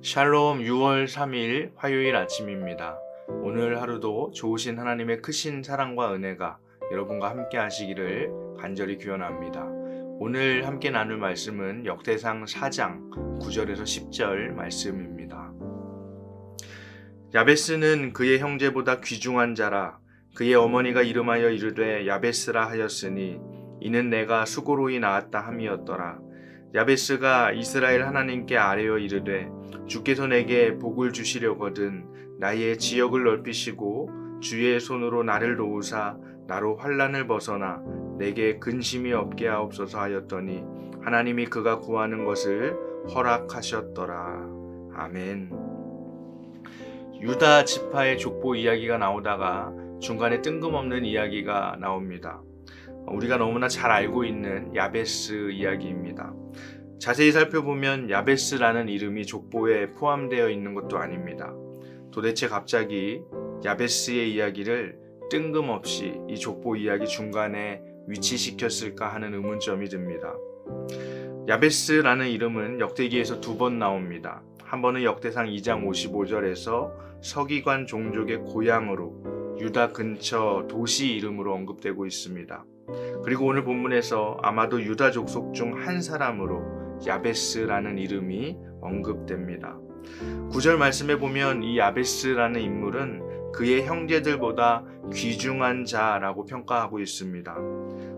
샬롬 6월 3일 화요일 아침입니다. 오늘 하루도 좋으신 하나님의 크신 사랑과 은혜가 여러분과 함께 하시기를 간절히 기원합니다. 오늘 함께 나눌 말씀은 역대상 4장 9절에서 10절 말씀입니다. 야베스는 그의 형제보다 귀중한 자라. 그의 어머니가 이름하여 이르되 야베스라 하였으니 이는 내가 수고로이 낳았다 함이었더라. 야베스가 이스라엘 하나님께 아뢰어 이르되 주께서 내게 복을 주시려거든 나의 지역을 넓히시고 주의 손으로 나를 도우사 나로 환난을 벗어나 내게 근심이 없게 하옵소서 하였더니 하나님이 그가 구하는 것을 허락하셨더라. 아멘. 유다 지파의 족보 이야기가 나오다가 중간에 뜬금없는 이야기가 나옵니다. 우리가 너무나 잘 알고 있는 야베스 이야기입니다. 자세히 살펴보면 야베스라는 이름이 족보에 포함되어 있는 것도 아닙니다. 도대체 갑자기 야베스의 이야기를 뜬금없이 이 족보 이야기 중간에 위치시켰을까 하는 의문점이 듭니다. 야베스라는 이름은 역대기에서 2번 나옵니다. 한 번은 역대상 2장 55절에서 서기관 종족의 고향으로 유다 근처 도시 이름으로 언급되고 있습니다. 그리고 오늘 본문에서 아마도 유다 족속 중 한 사람으로 야베스라는 이름이 언급됩니다. 9절 말씀에 보면 이 야베스라는 인물은 그의 형제들보다 귀중한 자라고 평가하고 있습니다.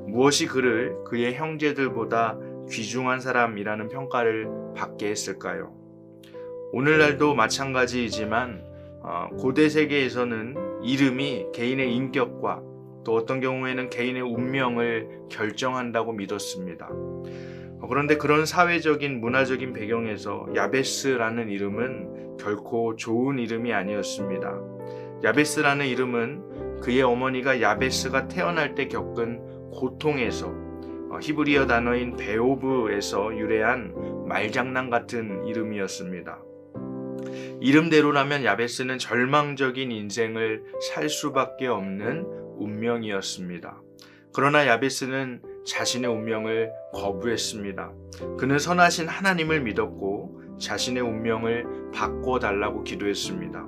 무엇이 그를 그의 형제들보다 귀중한 사람이라는 평가를 받게 했을까요? 오늘날도 마찬가지이지만 고대 세계에서는 이름이 개인의 인격과 또 어떤 경우에는 개인의 운명을 결정한다고 믿었습니다. 그런데 그런 사회적인 문화적인 배경에서 야베스라는 이름은 결코 좋은 이름이 아니었습니다. 야베스라는 이름은 그의 어머니가 야베스가 태어날 때 겪은 고통에서 히브리어 단어인 베오브에서 유래한 말장난 같은 이름이었습니다. 이름대로라면 야베스는 절망적인 인생을 살 수밖에 없는 운명이었습니다. 그러나 야베스는 자신의 운명을 거부했습니다. 그는 선하신 하나님을 믿었고 자신의 운명을 바꿔달라고 기도했습니다.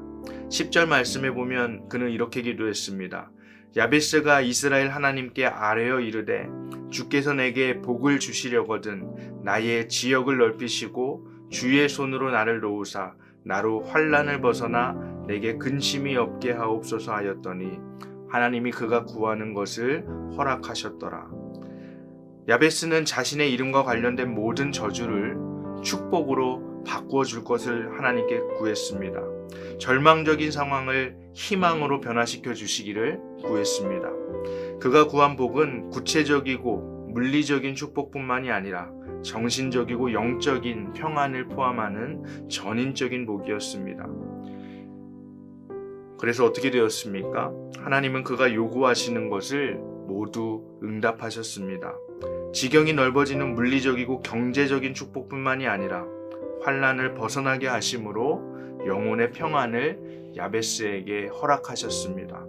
10절 말씀에 보면 그는 이렇게 기도했습니다. 야베스가 이스라엘 하나님께 아뢰어 이르되 주께서 내게 복을 주시려거든 나의 지역을 넓히시고 주의 손으로 나를 도우사 나로 환난을 벗어나 내게 근심이 없게 하옵소서 하였더니 하나님이 그가 구하는 것을 허락하셨더라. 야베스는 자신의 이름과 관련된 모든 저주를 축복으로 바꾸어 줄 것을 하나님께 구했습니다. 절망적인 상황을 희망으로 변화시켜 주시기를 구했습니다. 그가 구한 복은 구체적이고 물리적인 축복뿐만이 아니라 정신적이고 영적인 평안을 포함하는 전인적인 복이었습니다. 그래서 어떻게 되었습니까? 하나님은 그가 요구하시는 것을 모두 응답하셨습니다. 지경이 넓어지는 물리적이고 경제적인 축복뿐만이 아니라 환난을 벗어나게 하심으로 영혼의 평안을 야베스에게 허락하셨습니다.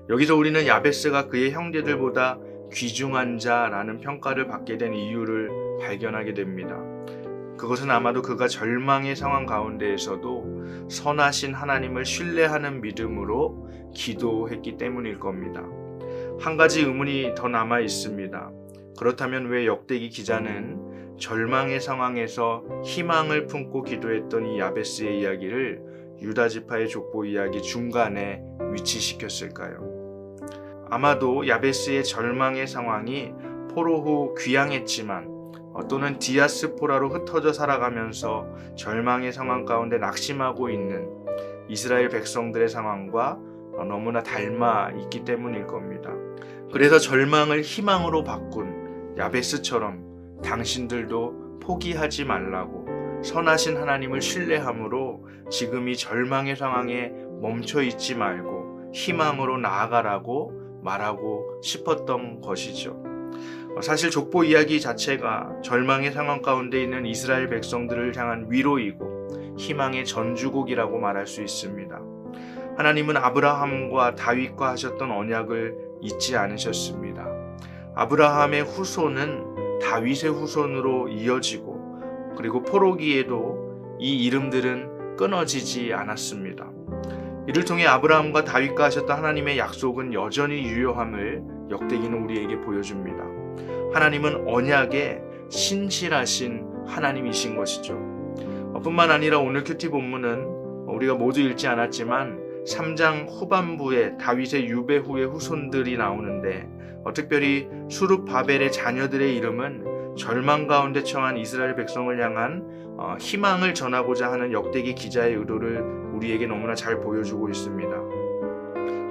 여기서 우리는 야베스가 그의 형제들보다 귀중한 자라는 평가를 받게 된 이유를 발견하게 됩니다. 그것은 아마도 그가 절망의 상황 가운데에서도 선하신 하나님을 신뢰하는 믿음으로 기도했기 때문일 겁니다. 한 가지 의문이 더 남아 있습니다. 그렇다면 왜 역대기 기자는 절망의 상황에서 희망을 품고 기도했던 이 야베스의 이야기를 유다 지파의 족보 이야기 중간에 위치시켰을까요? 아마도 야베스의 절망의 상황이 포로 후 귀향했지만 또는 디아스포라로 흩어져 살아가면서 절망의 상황 가운데 낙심하고 있는 이스라엘 백성들의 상황과 너무나 닮아 있기 때문일 겁니다. 그래서 절망을 희망으로 바꾼 야베스처럼 당신들도 포기하지 말라고 선하신 하나님을 신뢰함으로 지금 이 절망의 상황에 멈춰 있지 말고 희망으로 나아가라고 말하고 싶었던 것이죠. 사실 족보 이야기 자체가 절망의 상황 가운데 있는 이스라엘 백성들을 향한 위로이고 희망의 전주곡이라고 말할 수 있습니다. 하나님은 아브라함과 다윗과 하셨던 언약을 잊지 않으셨습니다. 아브라함의 후손은 다윗의 후손으로 이어지고 그리고 포로기에도 이 이름들은 끊어지지 않았습니다. 이를 통해 아브라함과 다윗과 하셨던 하나님의 약속은 여전히 유효함을 역대기는 우리에게 보여줍니다. 하나님은 언약에 신실하신 하나님이신 것이죠. 뿐만 아니라 오늘 큐티 본문은 우리가 모두 읽지 않았지만 3장 후반부에 다윗의 유배 후의 후손들이 나오는데 특별히 수룹 바벨의 자녀들의 이름은 절망 가운데 처한 이스라엘 백성을 향한 희망을 전하고자 하는 역대기 기자의 의도를 우리에게 너무나 잘 보여주고 있습니다.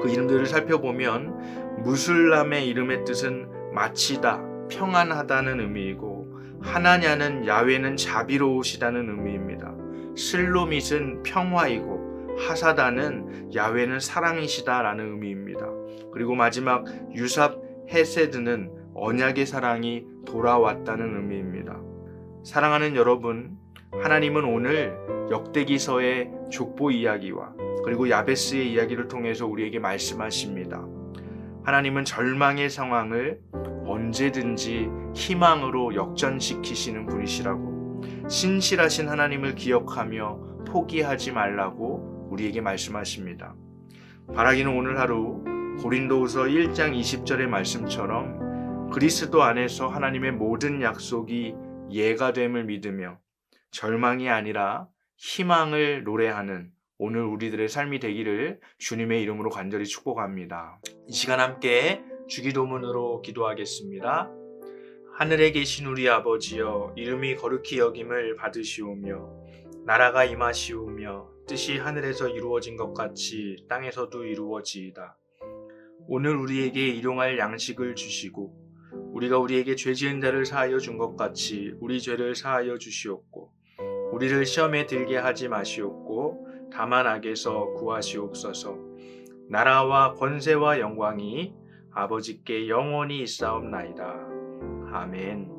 그 이름들을 살펴보면 무술람의 이름의 뜻은 마치다, 평안하다는 의미이고 하나냐는 야훼는 자비로우시다는 의미입니다. 슬로밋은 평화이고 하사다는 야훼는 사랑이시다라는 의미입니다. 그리고 마지막 유삽 헤세드는 언약의 사랑이 돌아왔다는 의미입니다. 사랑하는 여러분, 하나님은 오늘 역대기서의 족보 이야기와 그리고 야베스의 이야기를 통해서 우리에게 말씀하십니다. 하나님은 절망의 상황을 언제든지 희망으로 역전시키시는 분이시라고, 신실하신 하나님을 기억하며 포기하지 말라고 우리에게 말씀하십니다. 바라기는 오늘 하루 고린도후서 1장 20절의 말씀처럼 그리스도 안에서 하나님의 모든 약속이 예가 됨을 믿으며 절망이 아니라 희망을 노래하는 오늘 우리들의 삶이 되기를 주님의 이름으로 간절히 축복합니다. 이 시간 함께 주기도문으로 기도하겠습니다. 하늘에 계신 우리 아버지여, 이름이 거룩히 여김을 받으시오며 나라가 임하시오며 뜻이 하늘에서 이루어진 것 같이 땅에서도 이루어지이다. 오늘 우리에게 일용할 양식을 주시고 우리가 우리에게 죄 지은 자를 사하여 준 것 같이 우리 죄를 사하여 주시옵고 우리를 시험에 들게 하지 마시옵고 다만 악에서 구하시옵소서. 나라와 권세와 영광이 아버지께 영원히 있사옵나이다. 아멘.